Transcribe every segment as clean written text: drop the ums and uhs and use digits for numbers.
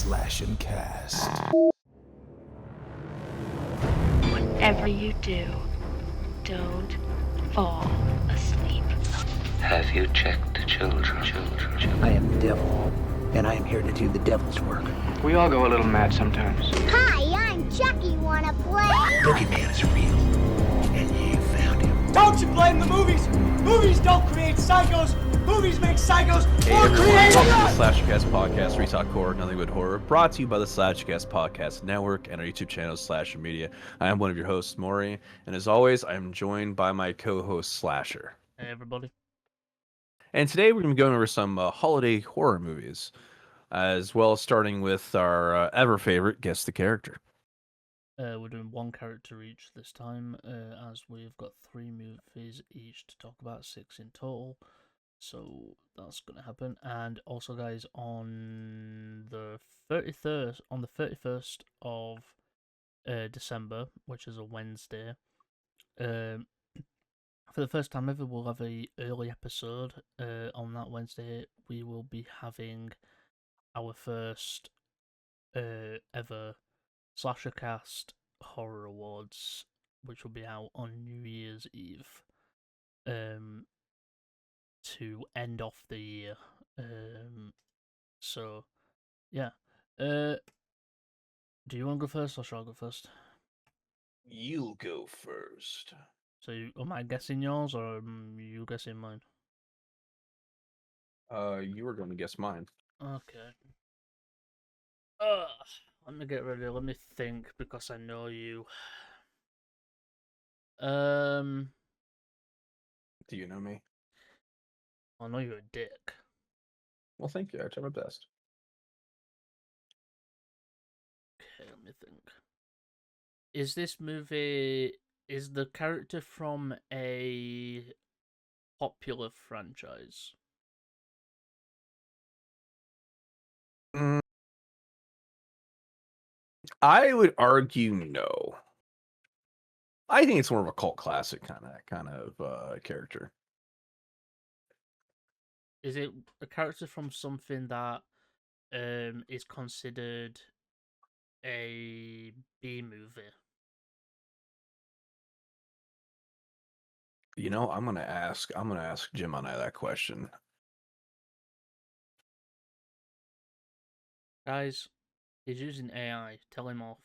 Slash and Cast. Whatever you do, don't fall asleep. Have you checked the children? I am the devil, and I am here to do the devil's work. We all go a little mad sometimes. Hi, I'm Chucky. Wanna play? Boogeyman is real, and you found him. Don't you blame the movies! Movies don't create psychos! Movies make psychos more creative! Welcome to the Slasher Cast podcast, where we talk horror, nothing but horror, brought to you by the Slasher Cast podcast network and our YouTube channel, Slasher Media. I am one of your hosts, Mori, and as always, I am joined by my co-host, Slasher. Hey, everybody. And today we're going to be going over some holiday horror movies, as well as starting with our ever favorite, Guess the Character. We're doing one character each this time, as we've got 3 movies each to talk about, 6 in total. So that's going to happen. And also, guys, on the 31st of December, which is a Wednesday, for the first time ever, we'll have a early episode. On that Wednesday, we will be having our first ever Slasher Cast Horror Awards, which will be out on New Year's Eve, to end off the year. So, yeah. Do you want to go first, or shall I go first? You go first. So, am I guessing yours, or am you guessing mine? You were going to guess mine. Okay. Let me get ready. Let me think, because I know you. Do you know me? I know you're a dick. Well, thank you. I try my best. Okay, let me think. Is the character from a popular franchise? I would argue no. I think it's more of a cult classic kind of character. Is it a character from something that is considered a B movie? You know, I'm gonna ask Jim and I that question. Guys, he's using AI. Tell him off.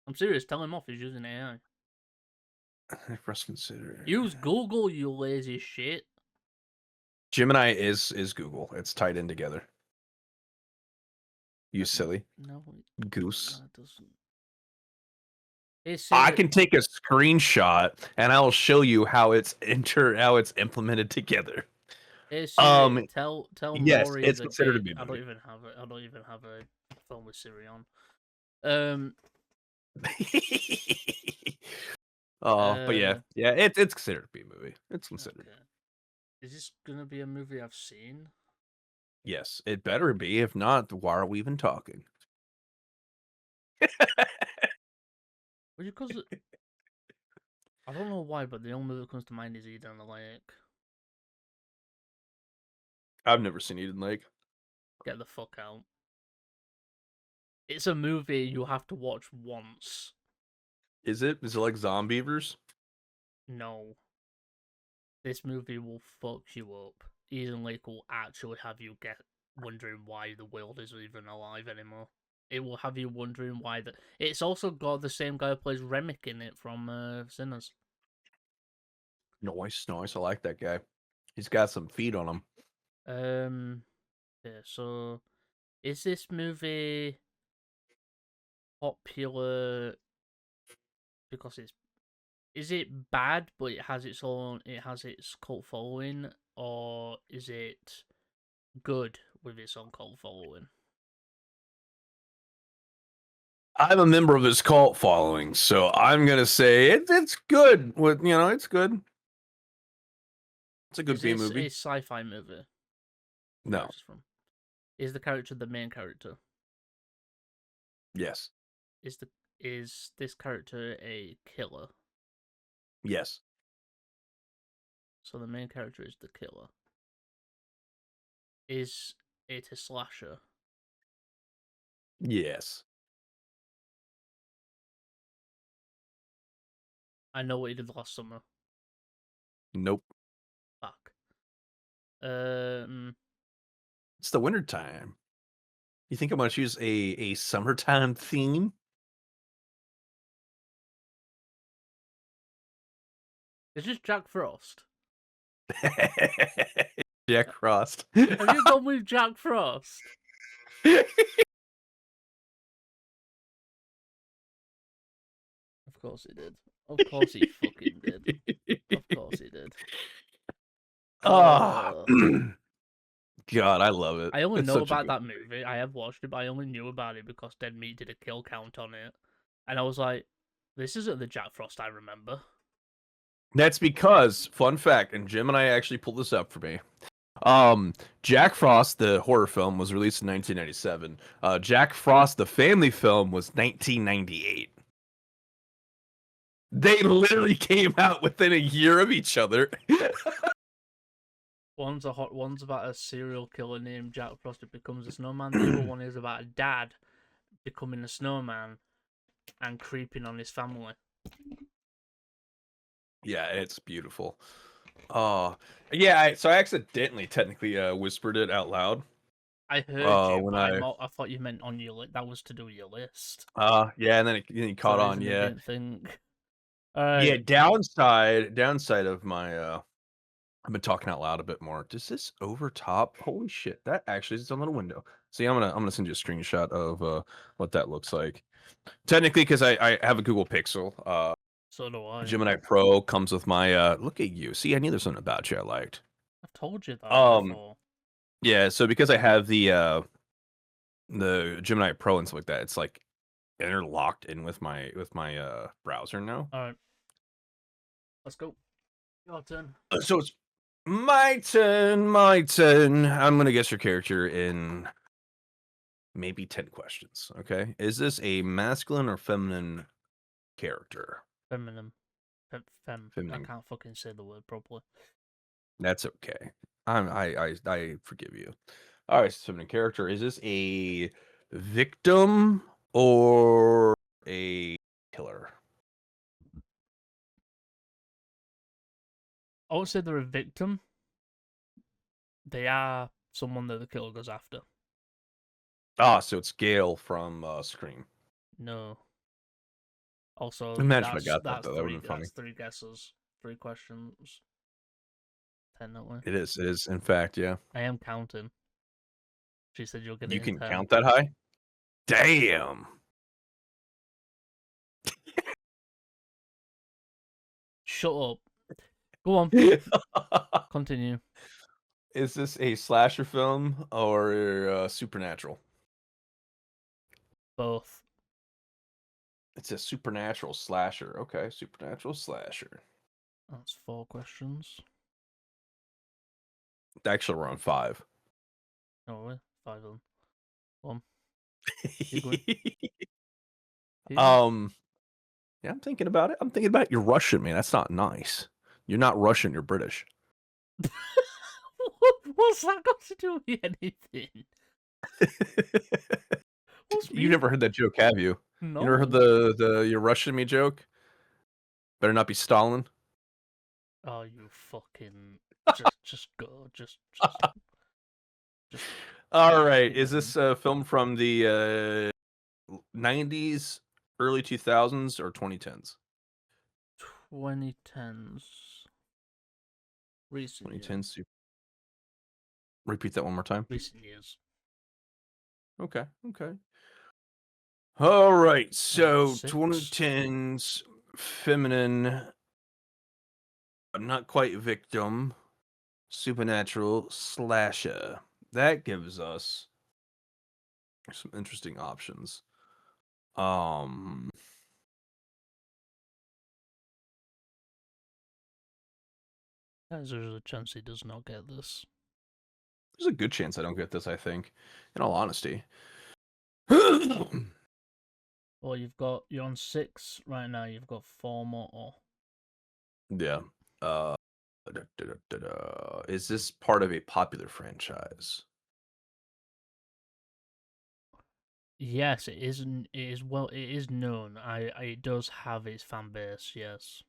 I'm serious. Tell him off. He's using AI. For us to consider. Use Google, you lazy shit. Gemini is Google. It's tied in together. You silly No, goose. it doesn't. Hey, Siri, I can take a screenshot and I'll show you how it's implemented together. Hey, Siri, tell yes, Mori it's the considered a date. B I don't movie. even have it. I don't even have a phone with Siri on. But yeah, it's considered a B movie. It's considered. Okay. Is this gonna be a movie I've seen? Yes, it better be. If not, why are we even talking? Because I don't know why, but the only movie that comes to mind is Eden the Lake. I've never seen Eden Lake. Get the fuck out. It's a movie you have to watch once. Is it? Is it like Zombievers? No. This movie will fuck you up. Eden Lake will actually have you wondering why the world is even alive anymore. It will have you wondering why It's also got the same guy who plays Remick in it from Sinners. Nice. I like that guy. He's got some feet on him. Yeah, so is this movie popular because is it bad but it has its cult following, or is it good with its own cult following? I'm a member of his cult following, so I'm gonna say it's good. It's good. It's a good B movie. Is it a sci-fi movie? No. Is the character the main character? Yes. Is this character a killer? Yes. So the main character is the killer. Is It is Slasher. Yes. I know what he did last summer. Nope. Fuck. It's the winter time. You think I'm gonna choose a summertime theme? Is this Jack Frost? Jack Frost. Have you gone with Jack Frost? Of course he did. Of course he fucking did. Of course he did. Ah, God, I love it. I only It's know such a about good that movie. I have watched it, but I only knew about it because Dead Meat did a kill count on it. And I was like, this isn't the Jack Frost I remember. That's because, fun fact, and Jim and I actually pulled this up for me. Jack Frost, the horror film, was released in 1997. Jack Frost, the family film, was 1998. They literally came out within a year of each other. One's about a serial killer named Jack Frost who becomes a snowman. The other one is about a dad becoming a snowman and creeping on his family. Yeah, it's beautiful. Oh, yeah. So I accidentally, technically, whispered it out loud. I heard you, when but I thought you meant on your list. That was to do with your list. yeah, and then he caught So on. I Yeah, didn't think. yeah. Downside of my I've been talking out loud a bit more. Does this overtop? Holy shit! That actually is its own little window. See, I'm gonna send you a screenshot of what that looks like. Technically, because I have a Google Pixel. So do I. Gemini Pro comes with my look at you. See, I knew there's something about you I liked. I've told you that before. Yeah, so because I have the Gemini Pro and stuff like that, it's like interlocked in with my browser now. All right, let's go. Your turn. So it's my turn. My turn. I'm gonna guess your character in maybe 10 questions. Okay, is this a masculine or feminine character? Feminine. I Feminine. can't fucking say the word properly. That's okay. I forgive you. All right, feminine character. Is this a victim or a killer? I would say they're a victim. They are someone that the killer goes after. Ah, so it's Gale from Scream. No. Also, Imagine if I got that though. That would have been funny. That's 3 guesses, 3 questions. Technically. It is. It is. In fact, yeah. I am counting. She said you'll get it You in can 10. count that high? Damn. Shut up. Go on. Continue. Is this a slasher film or supernatural? Both. It's a supernatural slasher. Okay, supernatural slasher. That's 4 questions. Actually, we're on 5. Oh, really? 5 of them. 1. Keep going. Yeah, I'm thinking about it. I'm thinking about it. You're Russian, man. That's not nice. You're not Russian. You're British. What's that got to do with anything? You never heard that joke, have you? No. You never heard the you're Russian me joke? Better not be Stalin. Oh, you fucking just go, just. All right, is this a film from the 90s, early 2000s, or 2010s? 2010s. Recent 2010s. Repeat that one more time. Recent years. Okay. All right, so 6. 2010s, feminine, not quite victim, supernatural, slasher. That gives us some interesting options. There's a chance he does not get this. There's a good chance I don't get this, I think, in all honesty. Well, you're on 6 right now. You've got 4 more. Yeah. Is this part of a popular franchise? Yes, it isn't. It is well. It is known. It does have its fan base. Yes,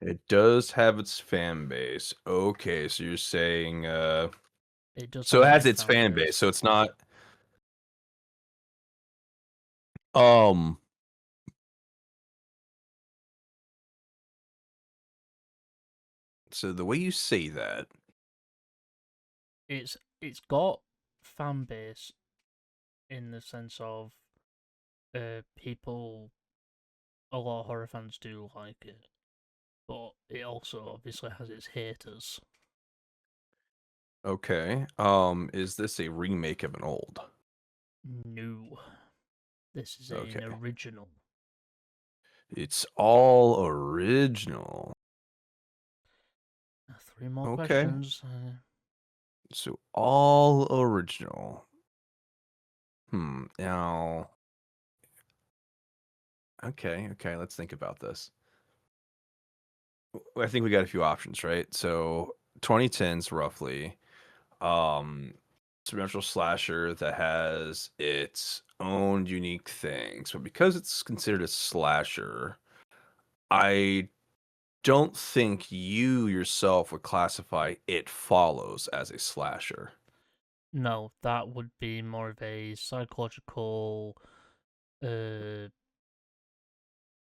It does have its fan base. Okay, so you're saying it does so have it a has big its fan fan base. base, so it's not um so the way you say that, It's got fan base in the sense of people. A lot of horror fans do like it, but it also obviously has its haters. okay. Is this a remake of an old? No, this is an Okay. original. It's all original. Three more Okay. questions. So all original. Now okay, let's think about this. I think we got a few options, right? So 2010s roughly. Supernatural slasher that has its own unique things, but because it's considered a slasher, I don't think you yourself would classify It Follows as a slasher. No, that would be more of a psychological, uh,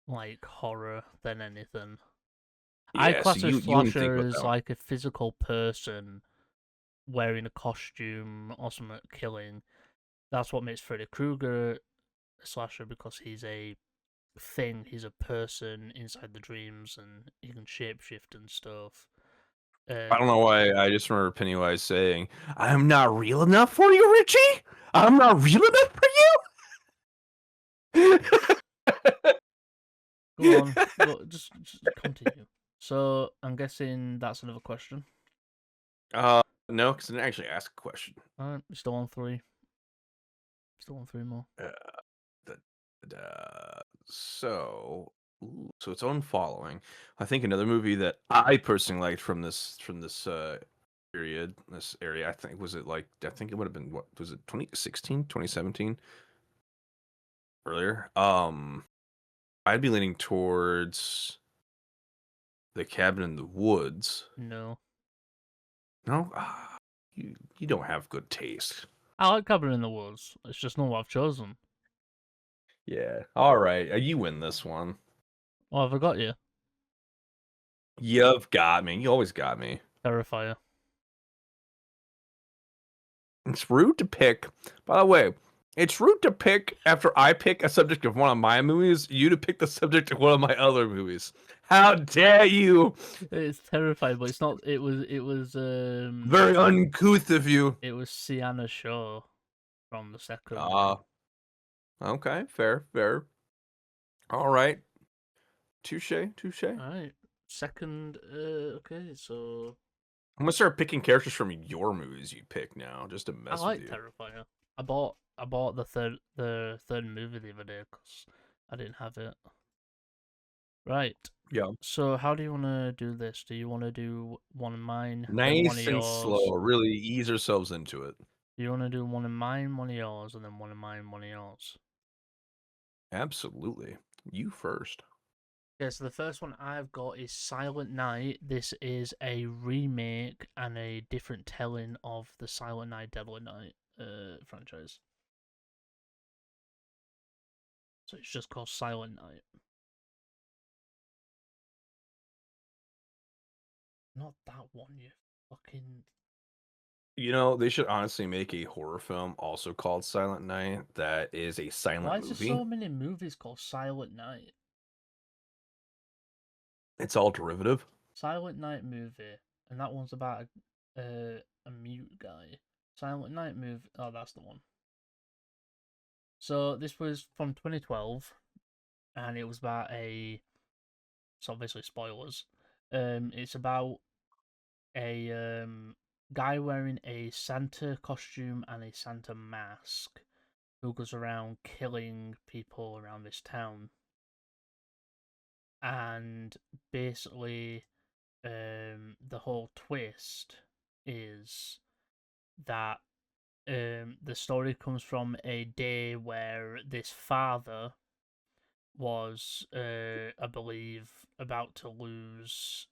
like horror than anything. I Yeah, so class a you wouldn't think slasher about as that one. like a physical person wearing a costume or something killing. That's what makes Freddy Krueger a slasher because he's a thing. He's a person inside the dreams and he can shapeshift and stuff. I don't know why I just remember Pennywise saying, "I'm not real enough for you, Richie. I'm not real enough for you." Go on, just continue. So I'm guessing that's another question. No, because I didn't actually ask a question. Alright, still on three. Still on three more. Uh, the, so its own following. I think another movie that I personally liked from this period, this area, I think it would have been what was it 2016, 2017 earlier. I'd be leaning towards The Cabin in the Woods. No. No, you don't have good taste. I like Cabin in the Woods. It's just not what I've chosen. Yeah. All right. You win this one. Oh, have I got you? You've got me. You always got me. Terrifier. It's rude to pick. By the way, it's rude to pick after I pick a subject of one of my movies, you to pick the subject of one of my other movies. How dare you? It's Terrifier, but it's not. Very uncouth of you. It was Sienna Shaw from the second one. Ah, okay, fair. All right. Touche. Alright. Second, okay, so I'm gonna start picking characters from your movies you pick now, just to I mess with like you. Terrifier. I bought the third movie the other day because I didn't have it. Right. Yeah. So how do you want to do this? Do you want to do one of mine, then one of Nice and yours? slow. Really ease ourselves into it. Do you want to do one of mine, one of yours, and then one of mine, one of yours? Absolutely. You first. Okay, so the first one I've got is Silent Night. This is a remake and a different telling of the Silent Night, Deadly Night franchise. So it's just called Silent Night. Not that one, you fucking. You know, they should honestly make a horror film also called Silent Night that is a silent Why is there movie. so many movies called Silent Night? It's all derivative. Silent Night movie, and that one's about a mute guy. Silent Night movie. Oh, that's the one. So this was from 2012, and it was about a. So obviously spoilers. It's about a guy wearing a Santa costume and a Santa mask who goes around killing people around this town. And basically, the whole twist is that the story comes from a day where this father was, I believe, about to lose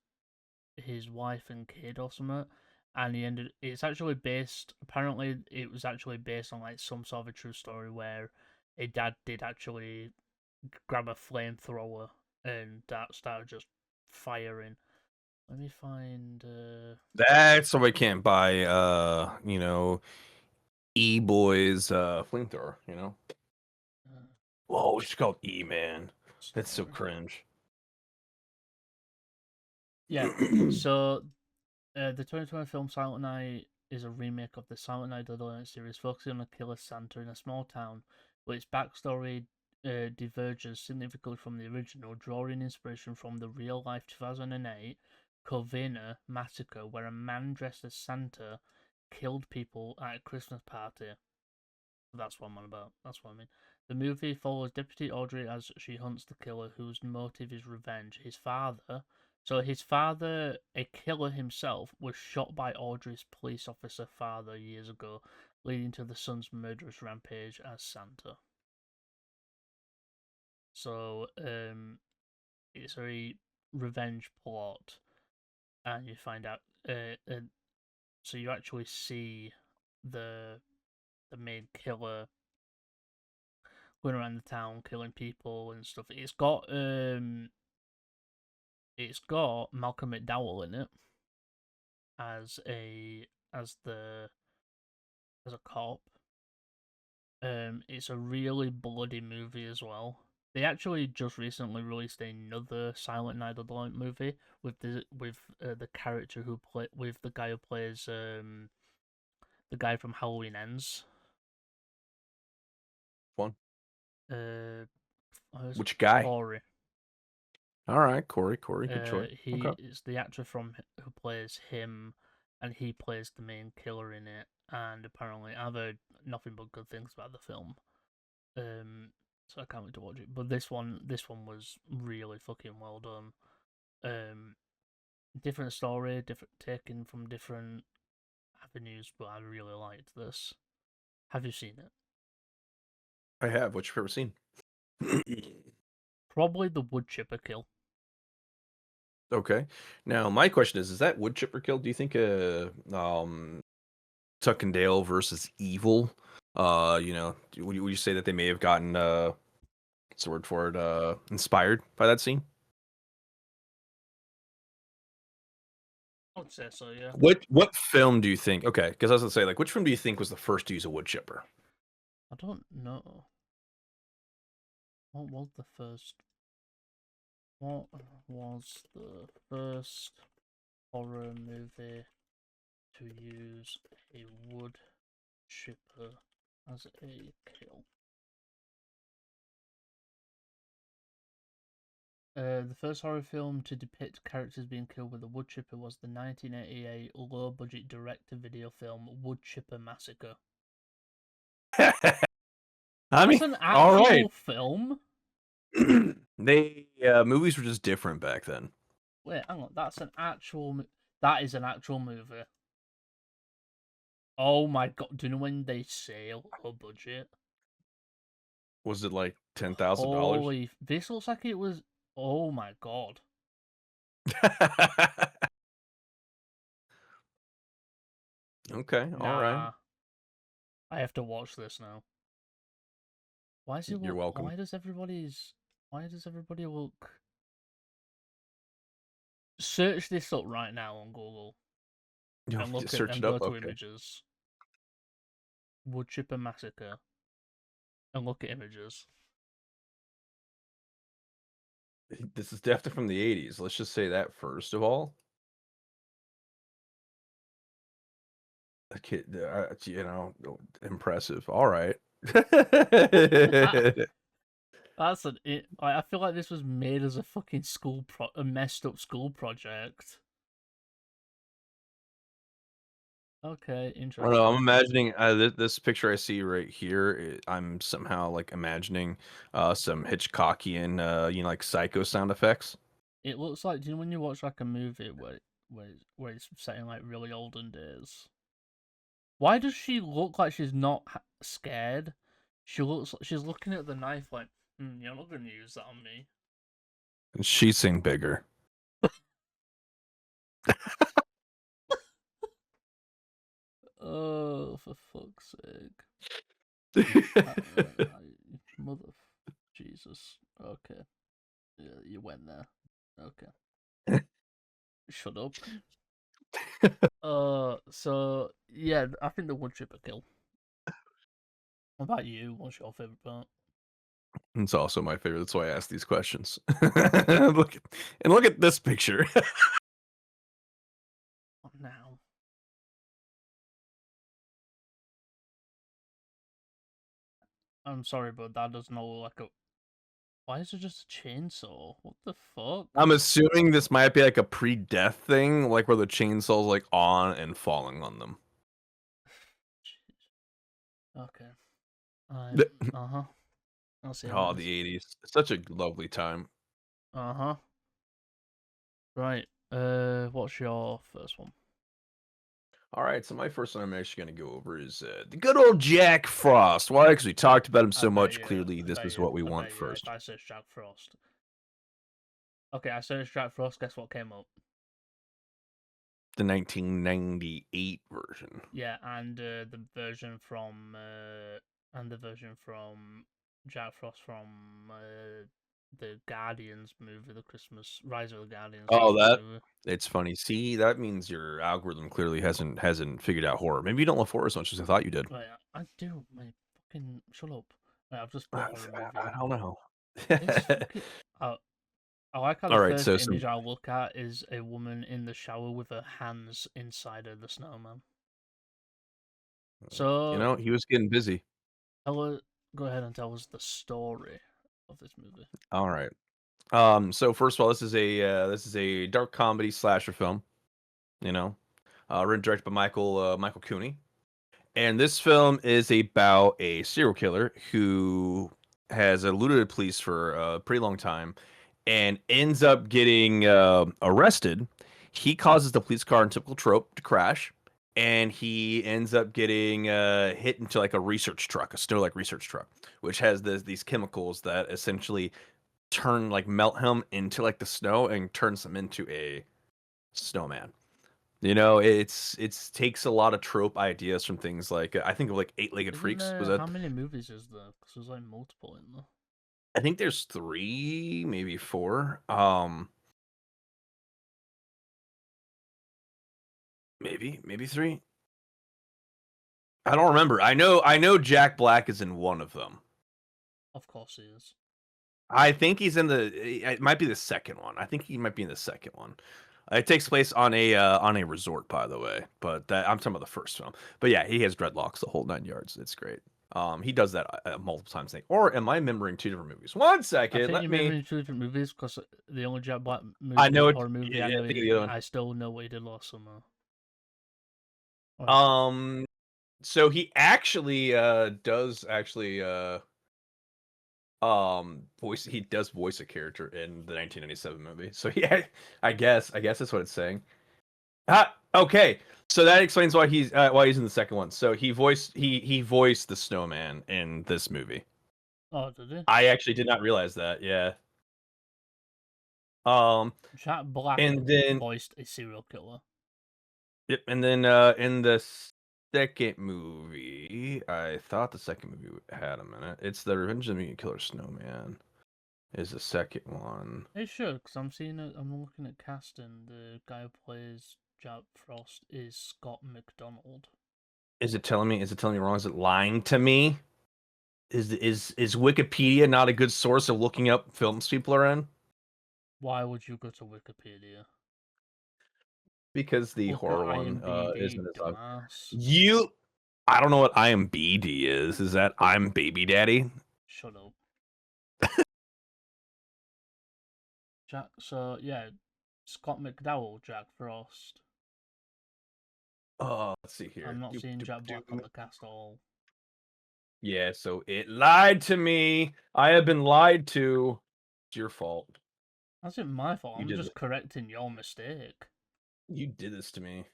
his wife and kid or something, and he ended. It's actually based. Apparently, it was actually based on like some sort of a true story where a dad did actually grab a flamethrower and that started just firing. Let me find. That's why we can't buy E-Boy's flamethrower, Whoa, it's called E-Man. That's so Story. cringe. Yeah. So, the 2020 film Silent Night is a remake of the Silent Night Dead Alone series, focusing on a killer Santa in a small town, but its backstory diverges significantly from the original, drawing inspiration from the real-life 2008 Covina massacre, where a man dressed as Santa killed people at a Christmas party. That's what I'm on about. That's what I mean. The movie follows Deputy Audrey as she hunts the killer, whose motive is revenge. His father, a killer himself, was shot by Audrey's police officer father years ago, leading to the son's murderous rampage as Santa. So, it's a revenge plot, and you find out. So you actually see the main killer going around the town killing people and stuff. It's got Malcolm McDowell in it as a as the as a cop. It's a really bloody movie as well. They actually just recently released another Silent Night of the Night movie with the character who play with the guy who plays the guy from Halloween Ends. One. Which guy? Corey. All right, Corey, good choice. He Okay. is the actor who plays him, and he plays the main killer in it. And apparently, I've heard nothing but good things about the film. So I can't wait to watch it. But this one was really fucking well done. Different story, different taken from different avenues, but I really liked this. Have you seen it? I have. What's your favorite scene? Probably the wood chipper kill. Okay. Now my question is that wood chipper kill? Do you think Tuck and Dale versus Evil? Would you say that they may have gotten what's the word for it? Inspired by that scene? I would say so, yeah. What film do you think? Okay, because I was gonna say which film do you think was the first to use a wood chipper? I don't know. What was the first? What was the first horror movie to use a wood chipper as a kill? The first horror film to depict characters being killed with a wood chipper was the 1988 low-budget direct-to-video film Wood Chipper Massacre. That's an all actual right. film? They movies were just different back then. Wait, hang on. That is an actual movie. Oh my god! Do you know when they say her budget? Was it like $10,000? Holy! This looks like it was. Oh my god! Okay, all right. I have to watch this now. Why is it? You're welcome. Why does everybody look? Search this up right now on Google. And look Search and it go up. to Okay. images. Wood Chipper Massacre. And look at images. This is definitely from the 80s. Let's just say that first of all. A kid, impressive. All right. That's I feel like this was made as a fucking a messed up school project. Okay, I interesting. don't know. I'm imagining this picture I see right here. I'm somehow imagining some Hitchcockian, like Psycho sound effects. It looks like, do you know when you watch a movie where it's set in really olden days? Why does she look like she's not scared? She looks like she's looking at the knife like, you're not going to use that on me. She's seen bigger. Oh, for fuck's sake. Mother... Jesus. Okay. Yeah, you went there. Okay. Shut up. So, yeah, I think the wood chipper kill. What about you? What's your favourite part? It's also my favorite. That's why I ask these questions. look at this picture. What now? I'm sorry, but that does not look like a... Why is it just a chainsaw? What the fuck? I'm assuming this might be like a pre-death thing, like where the chainsaw's like on and falling on them. Okay. Uh-huh. I'll see how Oh, it is. the 80s. Such a lovely time. Uh-huh. Right. What's your first one? All right, so my first one I'm actually going to go over is the good old Jack Frost. Why? Because we talked about him so much. Clearly, this is what we want first. If I search Jack Frost. Okay, I searched Jack Frost. Guess what came up? The 1998 version. Yeah, and the version from Jack Frost from the Guardians movie, the Christmas Rise of the Guardians. Oh, Christmas that movie. it's funny. See, that means your algorithm clearly hasn't figured out horror. Maybe you don't love horror as much as I thought you did. Right, I do. My fucking shut up. Right, I've just put horror movie. I don't know. It's fucking. I like how the All right, first so image I look at is a woman in the shower with her hands inside of the snowman. you So, know, he was getting busy. go ahead and tell us the story of this movie. All right. So first of all, this is a dark comedy slasher film. You know, written and directed by Michael Cooney. And this film is about a serial killer who has eluded police for a pretty long time and ends up getting arrested. He causes the police car in typical trope to crash, and he ends up getting hit into like a research truck, a snow like research truck, which has these chemicals that essentially melt him into like the snow and turns him into a snowman. You know, it's takes a lot of trope ideas from things like I think of like Eight-Legged Freaks. Was How that? many movies is there? Because there's like multiple in there. I think there's 3, maybe 4. Maybe 3. I don't remember. I know Jack Black is in one of them. Of course he is. I think he's in it might be the second one. I think he might be in the second one. It takes place on a resort, by the way. But I'm talking about the first film. But yeah, he has dreadlocks the whole 9 yards. It's great. He does that multiple times. Or am I remembering 2 different movies? One I second, think let you're me. remembering 2 different movies because the only Jack Black movie, I know it. horror movie Yeah, I know, think of the other one. I still know what he did last summer. So he actually does actually he does voice a character in the 1997 movie. So yeah, I guess that's what it's saying. Okay. So that explains why he's in the second one. So he voiced the snowman in this movie. Oh, did he? I actually did not realize that. Yeah. Jack Black and then voiced a serial killer. Yep, and then in the second movie, I thought the second movie had a minute. It's the Revenge of the Killer Snowman. Is the second one? It should, because I'm seeing it. I'm looking at casting. The guy who plays Jack Frost is Scott McDonald. Is it telling me? Wrong? Is it lying to me? Is Wikipedia not a good source of looking up films people are in? Why would you go to Wikipedia? Because the Look horror at one IMDb, isn't as dumbass. I don't know what IMBD is. Is that I'm Baby Daddy? Shut up. So yeah, Scott McDowell, Jack Frost. Let's see here. I'm not seeing Jack Black on the cast at all. Yeah, so it lied to me. I have been lied to. It's your fault. That's not my fault. I'm just correcting your mistake. You did this to me.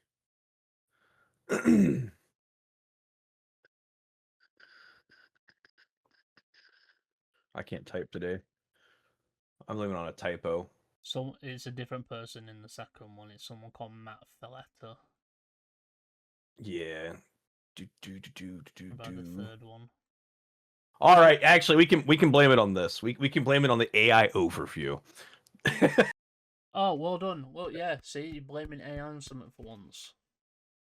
I can't type today. I'm living on a typo. So it's a different person in the second one. It's someone called Matt Felletta. Yeah. About the third one. All right, actually, we can blame it on this. We can blame it on the AI overview. Oh, well done. Well, yeah. See, you're blaming AI on something for once.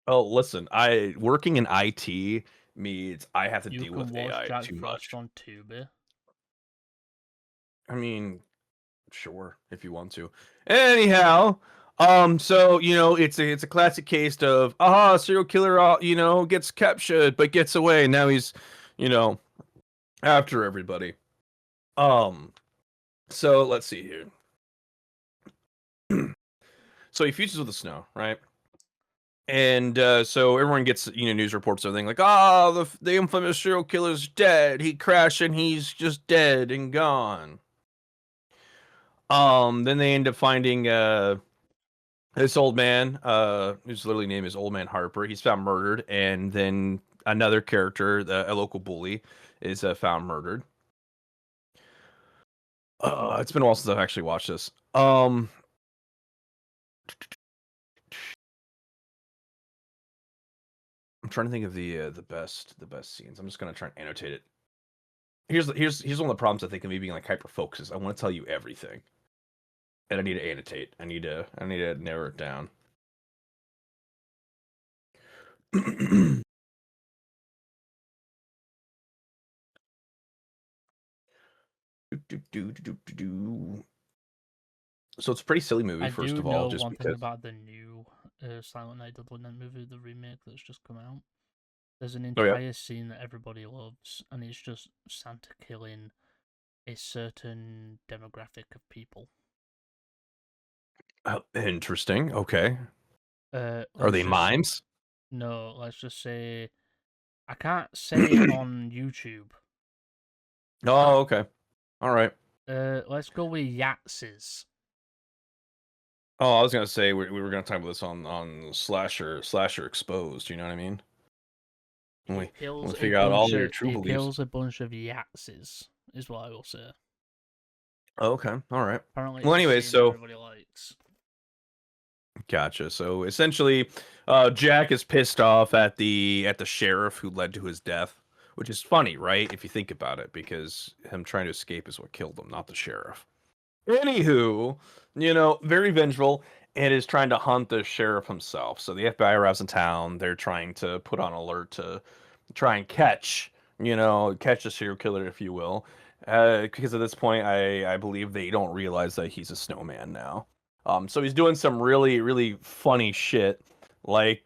Oh, listen, I working in IT means I have to You deal can with watch AI Jack too Frost much. on Tubi. I mean, sure, if you want to. Anyhow, so it's a classic case of serial killer, gets captured but gets away. Now he's, you know, after everybody. So let's see here. So he fuses with the snow, right? And so everyone gets news reports and everything like, the infamous serial killer's dead. He crashed and he's just dead and gone. Then they end up finding this old man, whose literally name is Old Man Harper. He's found murdered, and then another character, a local bully, is found murdered. It's been a while since I've actually watched this. I'm trying to think of the best scenes. I'm just gonna try and annotate it. Here's one of the problems I think of me being like hyper focused. I want to tell you everything, and I need to annotate. I need to narrow it down. So it's a pretty silly movie, I first do of all, know just one thing because. about the new Silent Night of the Living movie, the remake that's just come out. There's an Oh yeah. entire scene that everybody loves, and it's just Santa killing a certain demographic of people. Interesting. Okay. Are they Just mimes? no. Let's just say I can't say it on YouTube. Oh, okay. All right. Let's go with Yahtzees. Oh, I was gonna say we were gonna talk about this on Slasher Exposed. You know what I mean? When He we kills a figure out all bunch your of true beliefs. Yahtzees, is what I will say. Oh, okay. All right. Apparently, Well, it's a anyways, scene so everybody likes. gotcha. So essentially, Jack is pissed off at the sheriff who led to his death, which is funny, right? If you think about it, because him trying to escape is what killed him, not the sheriff. Anywho, very vengeful and is trying to hunt the sheriff himself. So the FBI arrives in town. They're trying to put on alert to try and catch the serial killer, if you will. Because at this point, I believe they don't realize that he's a snowman now. So he's doing some really, really funny shit, like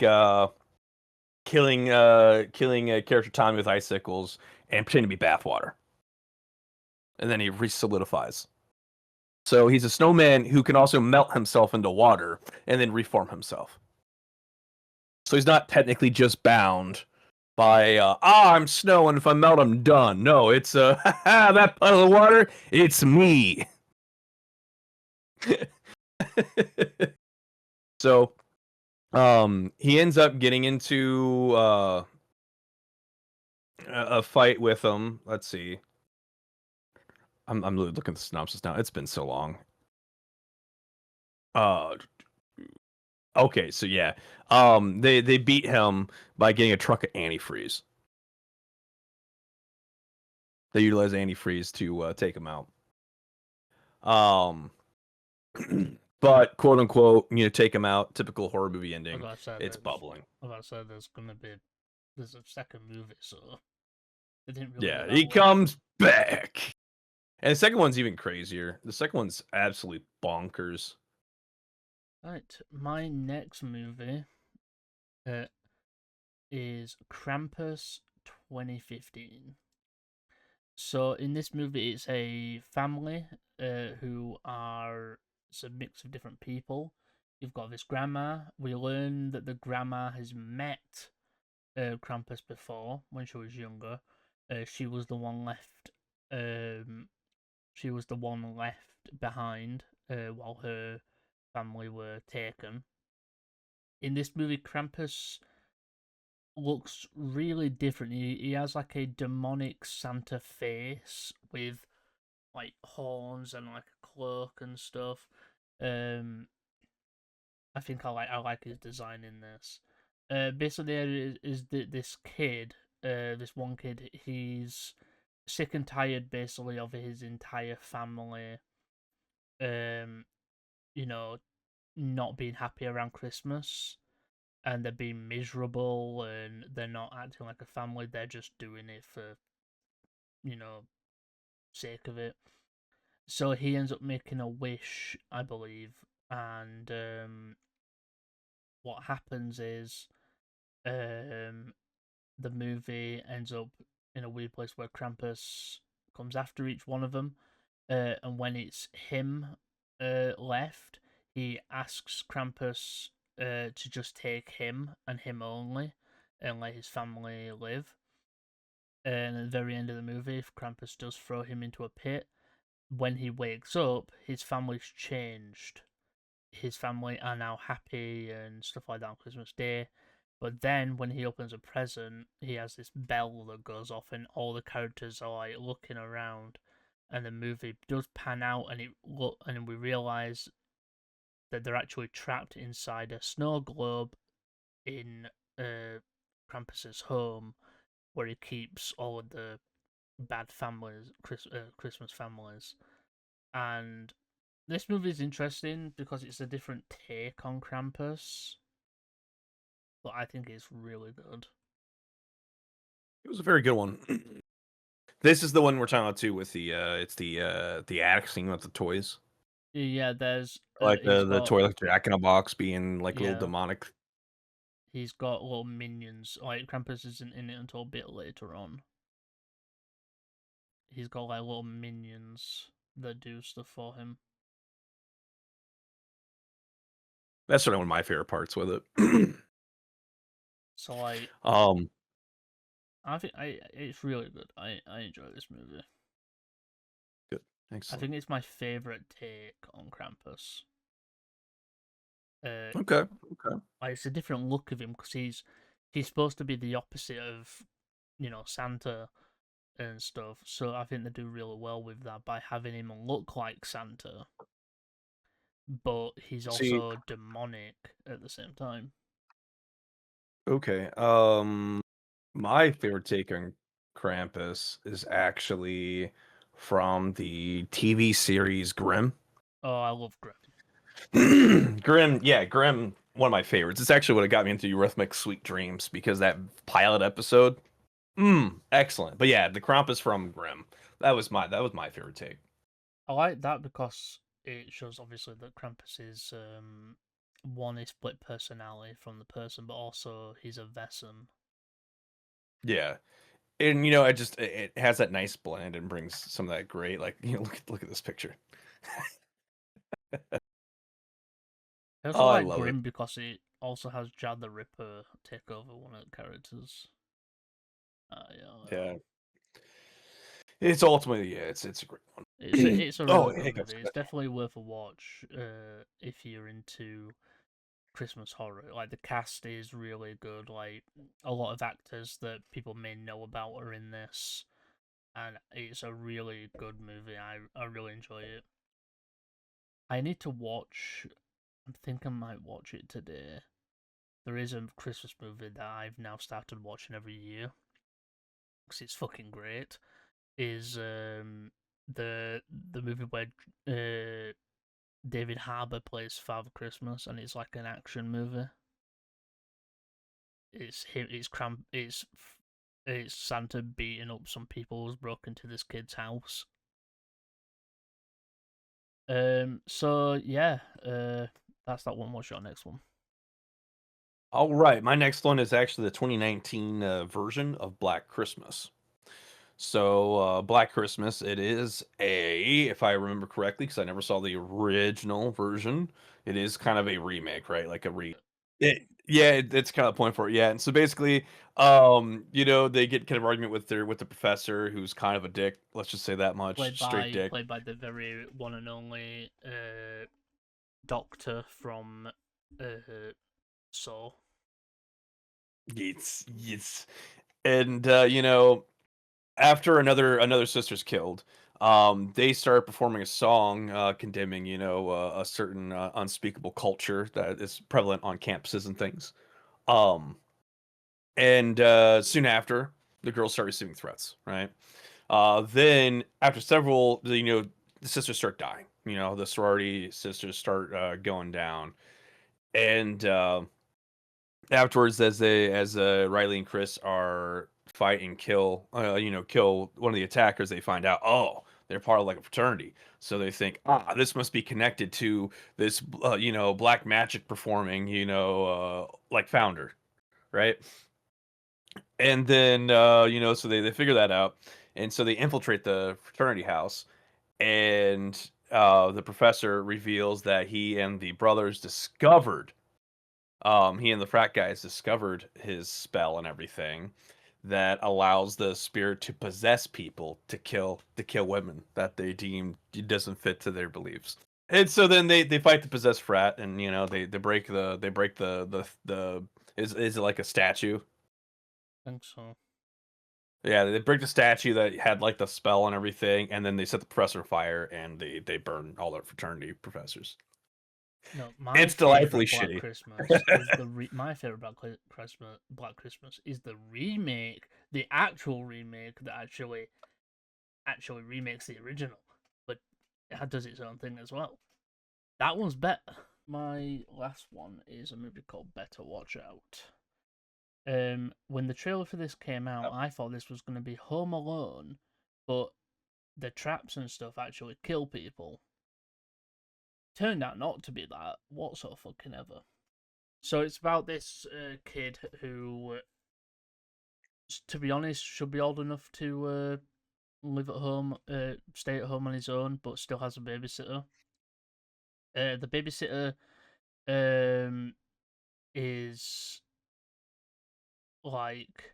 killing a character Tommy with icicles and pretending to be bathwater. And then he re-solidifies. So he's a snowman who can also melt himself into water and then reform himself. So he's not technically just bound by I'm snow and if I melt I'm done. No, it's that puddle of water, it's me. So he ends up getting into a fight with him. Let's see. I'm looking at the synopsis now. It's been so long. Uh Okay, so yeah, they beat him by getting a truck of antifreeze. They utilize antifreeze to take him out. Um, but quote unquote, take him out. Typical horror movie ending. It's bubbling. There's a second movie, so they didn't really Yeah, get he that one. comes back. And the second one's even crazier. The second one's absolutely bonkers. Right, my next movie is Krampus 2015. So in this movie, it's a family who are it's a mix of different people. You've got this grandma. We learn that the grandma has met Krampus before when she was younger. She was the one left. She was the one left behind while her family were taken. In this movie, Krampus looks really different. He has like a demonic Santa face with like horns and like a cloak and stuff. I think I like his design in this. Basically, this kid, this one kid, he's sick and tired basically of his entire family, you know, not being happy around Christmas, and they're being miserable, and they're not acting like a family. They're just doing it for, you know, sake of it. So he ends up making a wish, I believe, and what happens is, um, the movie ends up in a weird place where Krampus comes after each one of them, and when it's him left, he asks Krampus to just take him and him only, and let his family live. And at the very end of the movie, Krampus does throw him into a pit. When he wakes up, his family's changed. His family are now happy and stuff like that on Christmas Day. But then when he opens a present, he has this bell that goes off, and all the characters are like looking around, and the movie does pan out, and we realize that they're actually trapped inside a snow globe in Krampus's home, where he keeps all of the bad families, Christmas families. And this movie is interesting because it's a different take on Krampus, but I think it's really good. It was a very good one. This is the one we're talking about too, with it's the attic scene with the toys, Yeah, there's like he's the got toy like Jack in a Box being like little yeah demonic. he's got little minions. Like Krampus isn't in it until a bit later on. He's got like little minions that do stuff for him. That's sort of one of my favorite parts with it. So like um, I think it's really good. I enjoy this movie. good, I excellent. think it's my favorite take on Krampus. Okay. Like it's a different look of him because he's supposed to be the opposite of, Santa and stuff. So I think they do really well with that by having him look like Santa, but he's See, also demonic at the same time. okay. My favorite take on Krampus is actually from the TV series Grimm. Oh, I love Grimm. Grimm, yeah, Grimm, one of my favorites. It's actually what got me into Eurythmic Sweet Dreams, because that pilot episode, excellent. But yeah, the Krampus from Grimm, that was my favorite take. I like that because it shows obviously that Krampus is one is split personality from the person, but also he's a Wesen. Yeah, and it has that nice blend and brings some of that great, like, look at this picture. I also Oh, I like love it. Grimm because it also has Jad the Ripper take over one of the characters. Yeah. Yeah, it's ultimately, yeah, it's a great one. It's a Oh, really good hey, guys. movie. It's definitely worth a watch if you're into Christmas horror. Like the cast is really good. Like a lot of actors that people may know about are in this, and it's a really good movie. I really enjoy it. I need to watch. I think I might watch it today. There is a Christmas movie that I've now started watching every year because it's fucking great. Is the movie where David Harbour plays Father Christmas, and it's like an action movie. It's him. It's Santa beating up some people who's broken into this kid's house. So yeah, that's that one. What's your next one? All right, my next one is actually the 2019 version of Black Christmas. So, Black Christmas, it is if I remember correctly, because I never saw the original version, it is kind of a remake, right? Like yeah, it's kind of the point for it, yeah. And so basically, they get kind of argument with the professor, who's kind of a dick. Let's just say that much, straight dick. Played by the very one and only Doctor from Saw. Yes. And after another sister's killed, they started performing a song condemning, a certain unspeakable culture that is prevalent on campuses and things. Um, and soon after, the girls start receiving threats, right? Then after several, the sisters start dying. The sorority sisters start going down, and afterwards, as Riley and Chris are fight and kill one of the attackers, they find out, oh, they're part of like a fraternity. So they think, this must be connected to this, black magic performing, like founder, right? And then, so they figure that out, and so they infiltrate the fraternity house, and the professor reveals that he and the brothers discovered he and the frat guys discovered his spell and everything that allows the spirit to possess people to kill women that they deem doesn't fit to their beliefs. And so then they fight the possessed frat, and they break the is it like a statue? I think so. Yeah, they break the statue that had like the spell and everything, and then they set the professor on fire, and they burn all their fraternity professors. No, my It's delightfully favorite Black shitty. Christmas is my favorite Black Christmas is the remake, the actual remake that actually remakes the original, but it does its own thing as well. That one's better. My last one is a movie called Better Watch Out. When the trailer for this came out, I thought this was going to be Home Alone, but the traps and stuff actually kill people. Turned out not to be that. What sort of fucking ever. So it's about this kid who, to be honest, should be old enough to live at home, stay at home on his own, but still has a babysitter. The babysitter is like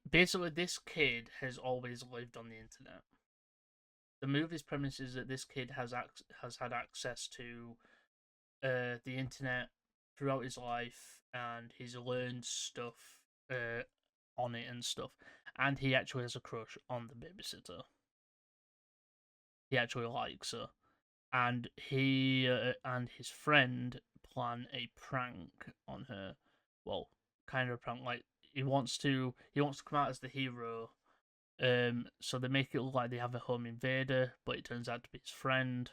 basically this kid has always lived on the internet. The movie's premise is that this kid has had access to the internet throughout his life, and he's learned stuff on it and stuff. And he actually has a crush on the babysitter. He actually likes her, and he and his friend plan a prank on her. Well, kind of a prank. Like he wants to come out as the hero. So they make it look like they have a home invader, but it turns out to be his friend.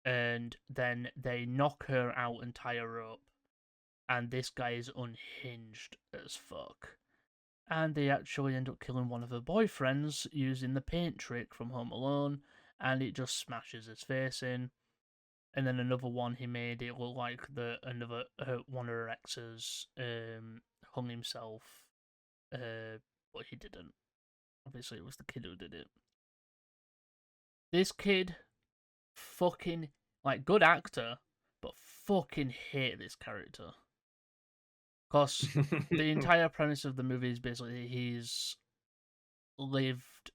And then they knock her out and tie her up, and this guy is unhinged as fuck. And they actually end up killing one of her boyfriends using the paint trick from Home Alone, and it just smashes his face in. And then another one, he made it look like one of her exes hung himself, but he didn't. Obviously, it was the kid who did it. This kid, fucking like good actor, but fucking hate this character. Because the entire premise of the movie is basically lived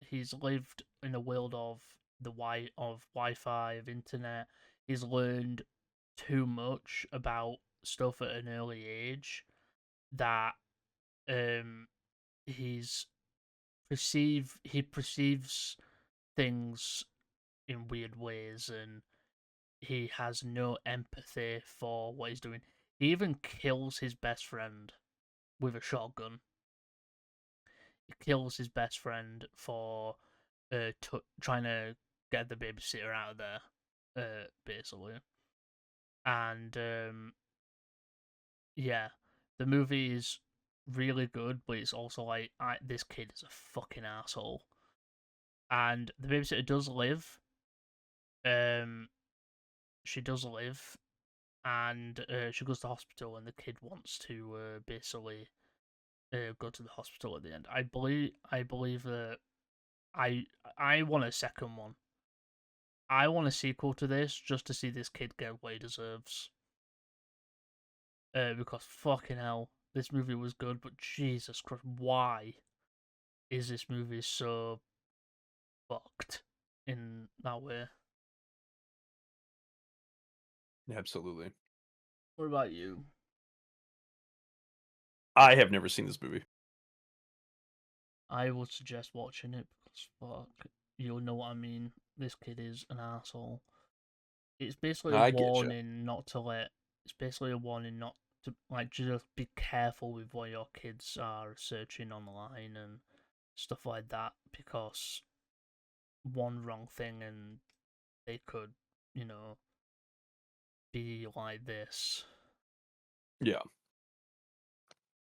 he's lived in a world of Wi-Fi, of internet. He's learned too much about stuff at an early age that he's he perceives things in weird ways, and he has no empathy for what he's doing. He even kills his best friend with a shotgun. He kills his best friend for trying to get the babysitter out of there, basically. And yeah, the movie is really good, but it's also like this kid is a fucking asshole. And the babysitter does live. She does live, and she goes to hospital, and the kid wants to basically go to the hospital at the end. I believe that I want a second one. I want a sequel to this just to see this kid get what he deserves. Because fucking hell, this movie was good, but Jesus Christ, why is this movie so fucked in that way? Absolutely. What about you? I have never seen this movie. I would suggest watching it as fuck, you'll know what I mean. This kid is an asshole. It's basically a I get you. warning not to let. It's basically a warning not to like just be careful with what your kids are searching online and stuff like that, because one wrong thing and they could, be like this. Yeah,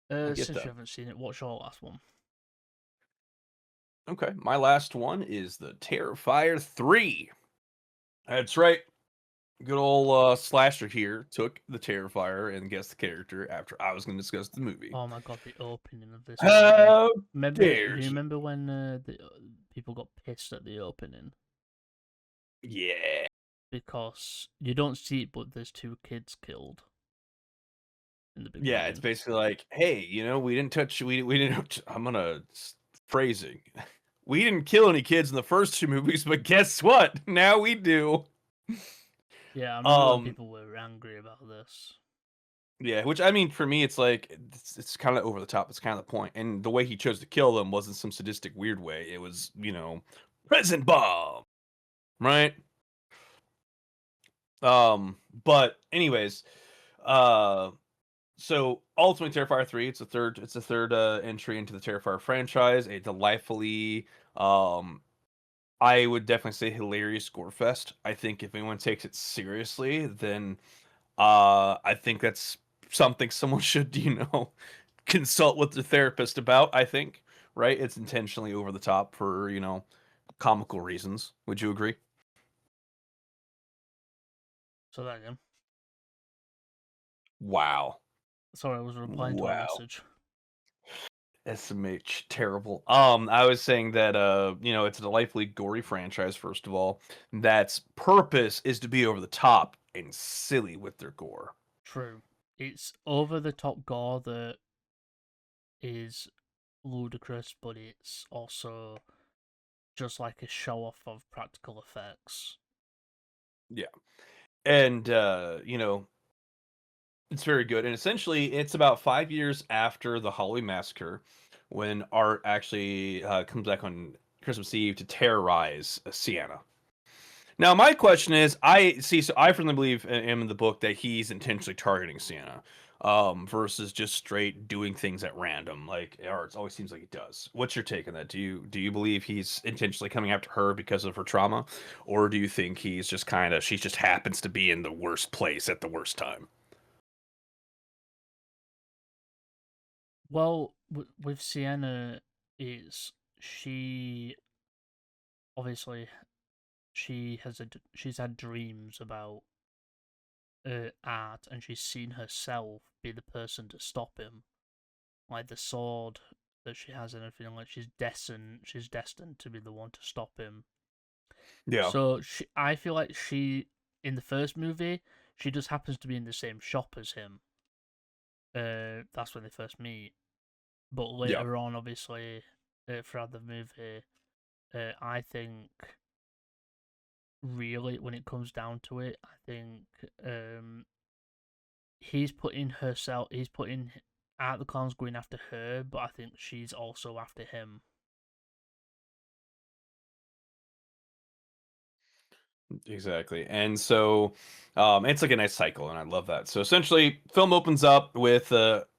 I get Since that. you haven't seen it, what's your last one? Okay, my last one is the Terrifier 3. That's right. Good old Slasher here took the Terrifier and guessed the character after I was going to discuss the movie. Oh my god, the opening of this movie. How Remember? Do dare you you? remember when the people got pissed at the opening Yeah. because you don't see it, but there's two kids killed in the Yeah, it's beginning? basically like, hey, we didn't touch, we didn't, I'm gonna, phrasing. We didn't kill any kids in the first two movies, but guess what? Now we do. Yeah, I remember when Um, people were angry about this. yeah, which I mean, for me, it's like, it's kind of over the top. It's kind of the point. And the way he chose to kill them wasn't some sadistic, weird way. It was, present bomb, right? But anyways, uh, so Ultimate Terrifier 3, it's a third entry into the Terrifier franchise. A delightfully, I would definitely say hilarious gore fest. I think if anyone takes it seriously, then I think that's something someone should, consult with their therapist about, I think, right? It's intentionally over the top for, comical reasons. Would you agree? So that again. Wow. Sorry, I was replying to a Wow. message. SMH terrible. I was saying that it's a delightfully gory franchise, first of all. That's purpose is to be over the top and silly with their gore. True. It's over the top gore that is ludicrous, but it's also just like a show off of practical effects. Yeah. And it's very good. And essentially it's about 5 years after the Halloween massacre when Art actually comes back on Christmas Eve to terrorize Sienna. Now, my question is, so I firmly believe in the book that he's intentionally targeting Sienna, versus just straight doing things at random, like Art always seems like he does. What's your take on that? Do you believe he's intentionally coming after her because of her trauma, or do you think he's just she just happens to be in the worst place at the worst time? Well, with Sienna, it's she obviously she's had dreams about Art, and she's seen herself be the person to stop him, like the sword that she has and everything. Like she's destined to be the one to stop him. Yeah. So I feel like in the first movie, she just happens to be in the same shop as him. That's when they first meet. But Yeah. later on, obviously, throughout the movie, I think really when it comes down to it, I think he's putting Art the Clown's going after her, but I think she's also after him. Exactly. And so it's like a nice cycle, and I love that. So essentially, film opens up with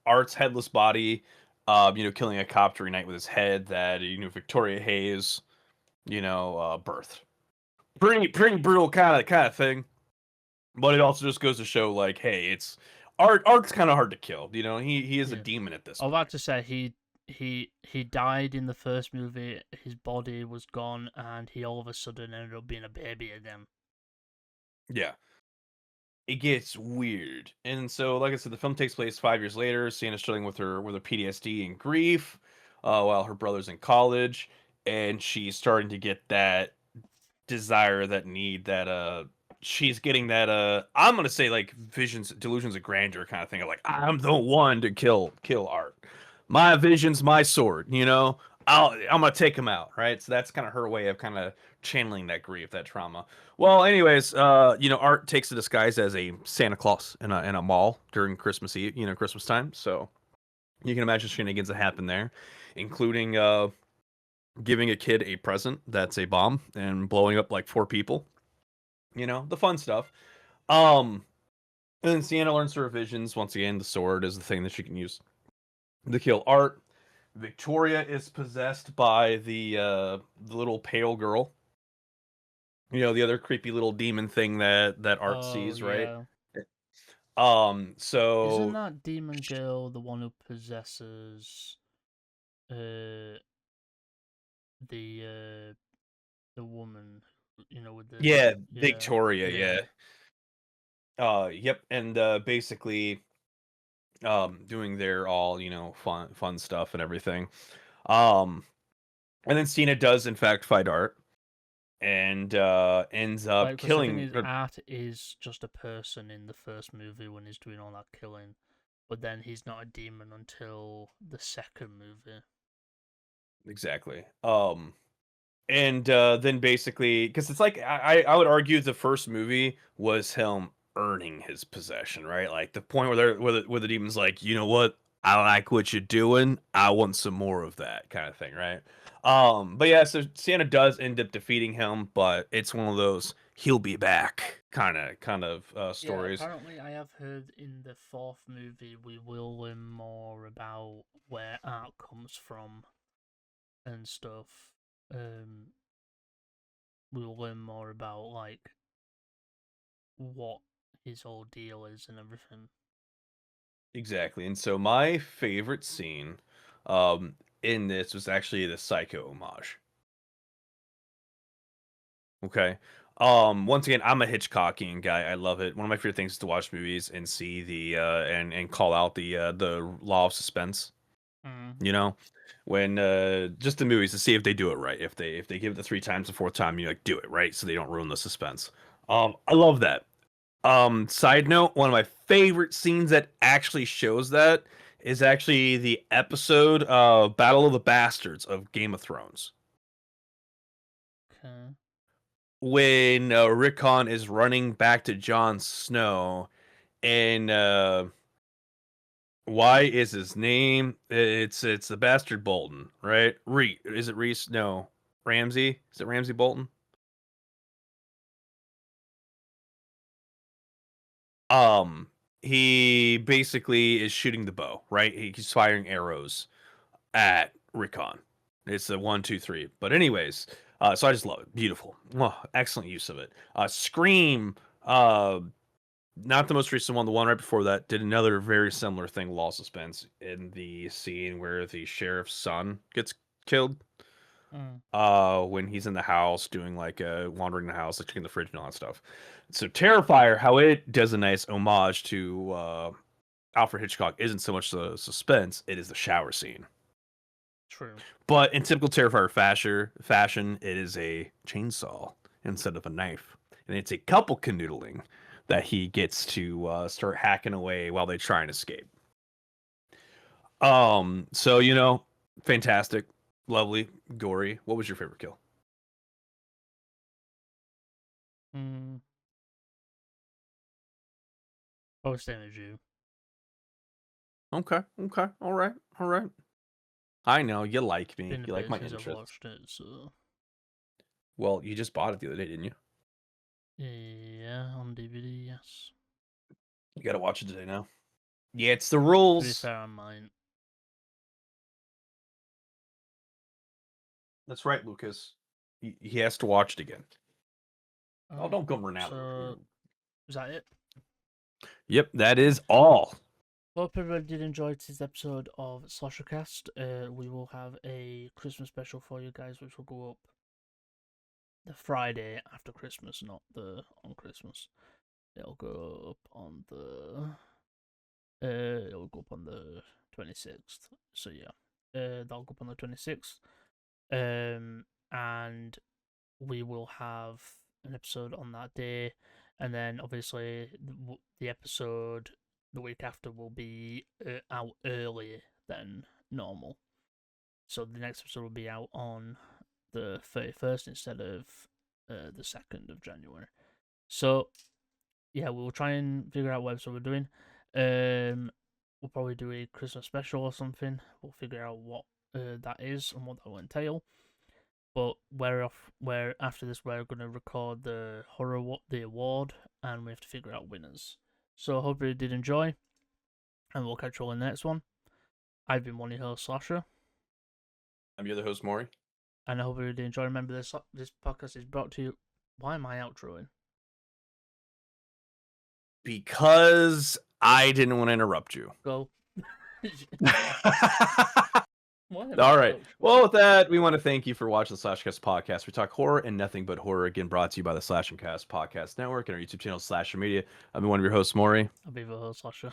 Art's headless body, killing a cop to reunite with his head that, Victoria Hayes, birthed. Pretty brutal kind of thing. But it also just goes to show, like, hey, it's Art's kind of hard to kill. He is a Yeah, demon at this I was point. about to say he died in the first movie. His body was gone, and he all of a sudden ended up being a baby again. Yeah. It gets weird. And so, like I said, the film takes place 5 years later. Sienna's struggling with her PTSD and grief, while her brother's in college, and she's starting to get that desire, that need, that she's getting that I'm gonna say like delusions of grandeur kind of thing of like, I'm the one to kill Art. My vision's my sword, I'm gonna take him out, right? So that's kind of her way of kind of channeling that grief, that trauma. Well, anyways, Art takes a disguise as a Santa Claus in a mall during Christmas Eve, Christmas time. So you can imagine shenanigans that happen there, including giving a kid a present that's a bomb and blowing up like 4 people. The fun stuff. Um, and then Sienna learns her visions. Once again, the sword is the thing that she can use to kill Art. Victoria is possessed by the little pale girl. The other creepy little demon thing that Art Oh sees, right? yeah. Isn't So that demon girl the one who possesses the the woman, with the yeah, yeah, Victoria, yeah. yeah. Yep, and basically doing their all, fun stuff and everything. Um and then Cena does in fact fight Art and ends up Like, because the thing killing is, Art is just a person in the first movie when he's doing all that killing, but then he's not a demon until the second movie. exactly. And then basically, because it's like I would argue the first movie was him earning his possession, right? Like the point where where the demon's like, you know what, I like what you're doing, I want some more of that kind of thing, right? But yeah, so Santa does end up defeating him, but it's one of those he'll be back kind of Yeah, stories. apparently I have heard in the fourth movie we will learn more about where Art comes from and stuff. Um, we'll learn more about like what his whole deal is and everything. Exactly. And so my favorite scene um in this was actually the Psycho homage. Okay. Once again, I'm a Hitchcockian guy. I love it. One of my favorite things is to watch movies and see and call out the law of suspense, Mm. you know? When just the movies to see if they do it right. If they give it the 3 times, the fourth time, you like do it right so they don't ruin the suspense. I love that. Side note, one of my favorite scenes that actually shows that is actually the episode Battle of the Bastards of Game of Thrones. Okay. When Rickon is running back to Jon Snow, and why is his name? It's the bastard Bolton, right? Is it Reese? No, Ramsey. Is it Ramsey Bolton? Um, he basically is shooting the bow, right? He's firing arrows at Rickon. It's a 1, 2, 3. But anyways, so I just love it. Beautiful. Oh, excellent use of it. Scream. Not the most recent one. The one right before that did another very similar thing. Law suspense in the scene where the sheriff's son gets killed. Mm. When he's in the house doing like wandering the house, like checking the fridge and all that stuff. So Terrifier, how it does a nice homage to Alfred Hitchcock isn't so much the suspense; it is the shower scene. True. But in typical Terrifier fashion, it is a chainsaw instead of a knife, and it's a couple canoodling that he gets to start hacking away while they try and escape. So fantastic, lovely, gory. What was your favorite kill? Mm. I was staying with you. Okay, all right, all right. I know you like me. Been a You like bit my since I've interests. watched it, so Well, you just bought it the other day, didn't you? yeah, on DVD, yes. You got to watch it today now. Yeah, it's the To be rules. fair, on mine. That's right, Lucas. He has to watch it again. Oh, don't go Ronaldo. So, is that it? Yep, that is all. Hope everybody did enjoy today's episode of Slashercast. We will have a Christmas special for you guys, which will go up the Friday after Christmas, not the on Christmas. It'll go up on the it'll go up on the 26th. So yeah, that'll go up on the 26th. And we will have an episode on that day, and then obviously the episode the week after will be out earlier than normal. So the next episode will be out on the 31st instead of the 2nd of January. So yeah, we'll try and figure out what episode we're doing. We'll probably do a Christmas special or something. We'll figure out what that is and what that will entail. But where after this we're gonna record the the award, and we have to figure out winners. So I hope you did enjoy, and we'll catch you all in the next one. I've been one of your hosts, Slasher. I'm your other host, Mori. And I hope you did enjoy. Remember, this podcast is brought to you. Why am I outroing? Because I didn't want to interrupt you. Go. All right. Well, with that, we want to thank you for watching the Slashcast podcast. We talk horror and nothing but horror. Again, brought to you by the Slash and Cast Podcast Network and our YouTube channel, Slasher Media. I'm one of your hosts, Mori. I'll be the host, Slasher.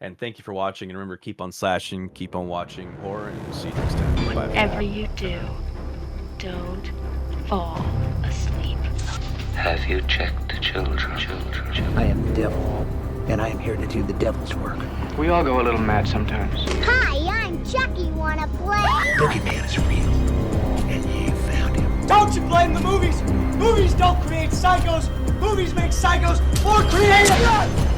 And thank you for watching. And remember, keep on slashing, keep on watching horror, and we'll see you next time. Bye. Whatever you do, don't fall asleep. Have you checked the children? I am the devil, and I am here to do the devil's work. We all go a little mad sometimes. Hi, I'm Chucky. Wanna play? Boogeyman is real, and you found him. Don't you blame the movies? Movies don't create psychos. Movies make psychos more creative.